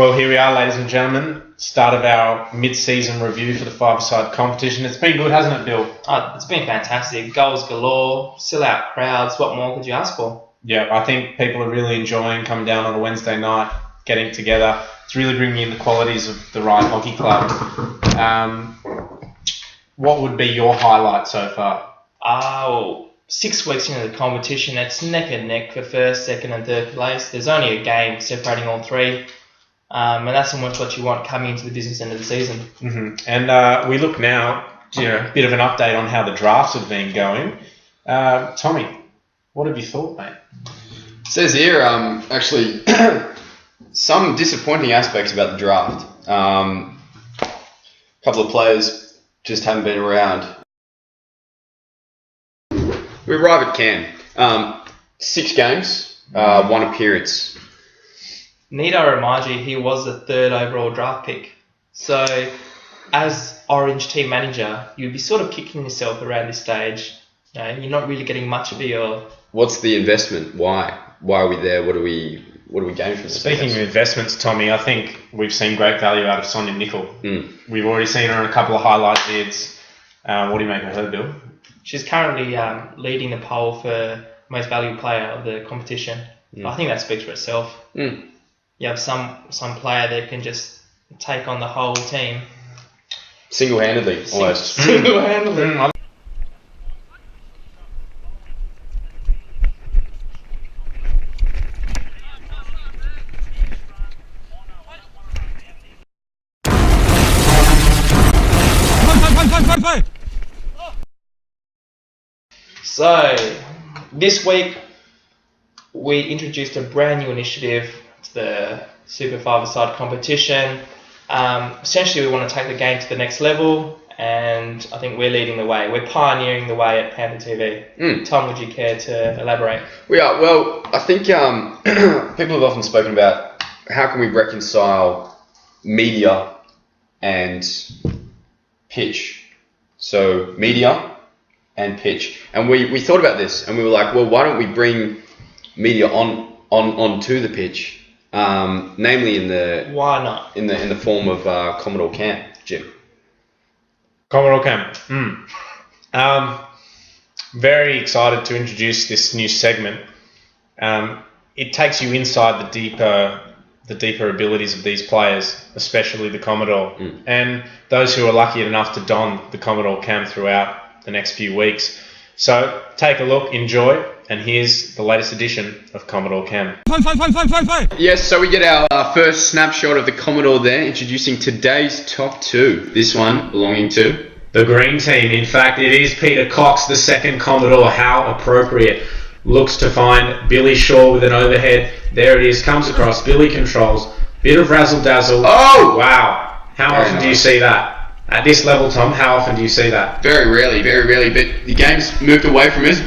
Well, here we are, ladies and gentlemen. Start of our mid-season review for the five-a-side competition. It's been good, hasn't it, Bill? Oh, it's been fantastic. Goals galore, sell-out crowds. What more could you ask for? Yeah, I think people are really enjoying coming down on a Wednesday night, getting together. It's really bringing in the qualities of the RYDE Hockey Club. What would be your highlight so far? 6 weeks into the competition, it's neck and neck for first, second and third place. There's only a game separating all three. And that's almost what you want coming into the business end of the season. Mm-hmm. And we look now, a bit of an update on how the drafts have been going. Tommy, what have you thought, mate? It says here, actually, some disappointing aspects about the draft. A couple of players just haven't been around. We arrive at Cam. 6 games, 1 appearance. Need I remind you, he was the 3rd overall draft pick. So, as Orange team manager, you'd be sort of kicking yourself around this stage. You're not really getting much of your... What's the investment? Why are we there? What do we gain from this? Speaking of investments, Tommy, I think we've seen great value out of Sonia Nicol. We've already seen her in a couple of highlight vids. What do you make of her, Bill? She's currently leading the poll for most valued player of the competition. I think that speaks for itself. You have some player that can just take on the whole team. Single-handedly, almost. Single-handedly. So, this week we introduced a brand new initiative to the Super 5-a-side competition. Essentially, we want to take the game to the next level, and I think we're leading the way. We're pioneering the way at Panther TV. Tom, would you care to elaborate? We are. Well, I think people have often spoken about how can we reconcile media and pitch. So, media and pitch. And we thought about this, and we were like, well, why don't we bring media onto the pitch? Namely in the... Why not? In the form of Commodore Cam, Jim. Commodore Cam. Very excited to introduce this new segment. It takes you inside the deeper abilities of these players, especially the Commodore, and those who are lucky enough to don the Commodore Cam throughout the next few weeks. So take a look, enjoy, and here's the latest edition of Commodore Cam. Yes, so we get our first snapshot of the Commodore there, introducing today's top 2. This one belonging to the green team. In fact, it is Peter Cox, the second Commodore. How appropriate. Looks to find Billy Shaw with an overhead. There it is, comes across. Billy controls. Bit of razzle-dazzle. Oh! Wow. How often do you see that? At this level, Tom, how often do you see that? Very rarely. But the game's moved away from us.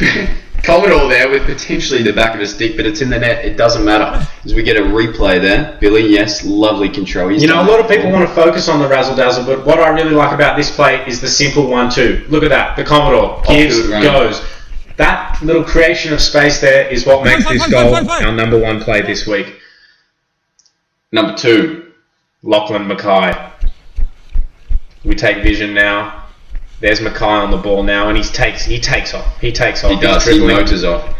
Commodore there with potentially the back of a stick, but it's in the net. It doesn't matter. As we get a replay there. Billy, yes, lovely control. A lot of people want to focus on the razzle-dazzle, but what I really like about this play is the simple 1-2. Look at that. The Commodore gives, goes. That little creation of space there is what makes this goal our number 1 play this week. Number 2. Lachlan Mackay. We take vision now. There's Mackay on the ball now, and he takes off. He does. He motors off.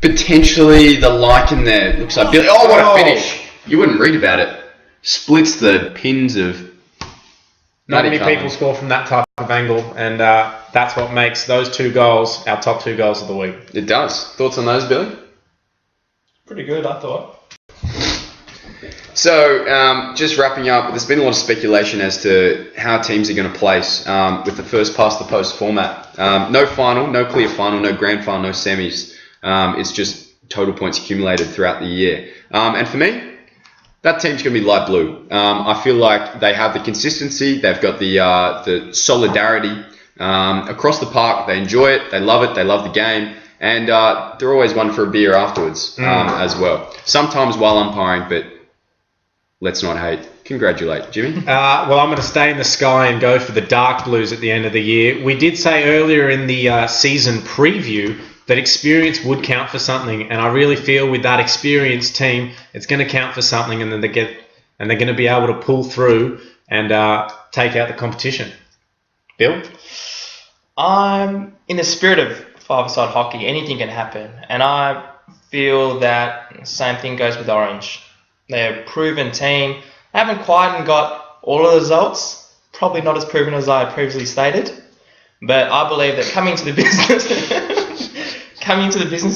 Potentially the lichen there. Looks like Billy. Oh, what a finish! You wouldn't read about it. Splits the pins of... Not many people score from that type of angle, and that's what makes those 2 goals our top 2 goals of the week. It does. Thoughts on those, Billy? Pretty good, I thought. So, just wrapping up, there's been a lot of speculation as to how teams are going to place with the first past the post format. No final, no clear final, no grand final, no semis. It's just total points accumulated throughout the year. And for me, that team's going to be light blue. I feel like they have the consistency, they've got the solidarity across the park. They enjoy it, they love the game, and they're always one for a beer afterwards as well. Sometimes while umpiring, but let's not hate. Congratulate, Jimmy. Well, I'm going to stay in the sky and go for the dark blues at the end of the year. We did say earlier in the season preview that experience would count for something, and I really feel with that experienced team, it's going to count for something, and then they get and they're going to be able to pull through and take out the competition. Bill? I'm in the spirit of five-a-side hockey. Anything can happen, and I feel that the same thing goes with Orange. They're a proven team. They haven't quite got all of the results. Probably not as proven as I previously stated, but I believe that coming to the business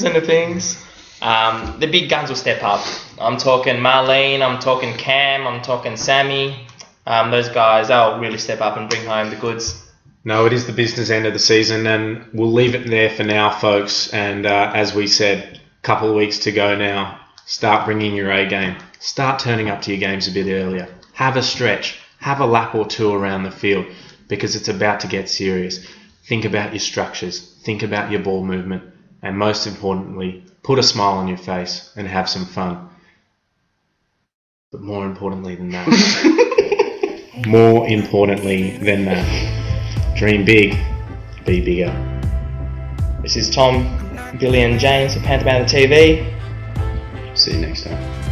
end of things, the big guns will step up. I'm talking Marlene, I'm talking Cam, I'm talking Sammy. Those guys, they'll really step up and bring home the goods. No, it is the business end of the season, and we'll leave it there for now, folks. And as we said, a couple of weeks to go now. Start bringing your A game. Start turning up to your games a bit earlier. Have a stretch. Have a lap or two around the field, because it's about to get serious. Think about your structures. Think about your ball movement. And most importantly, put a smile on your face and have some fun. But more importantly than that, dream big, be bigger. This is Tom, Billy and James for Panther Banter TV. See you next time.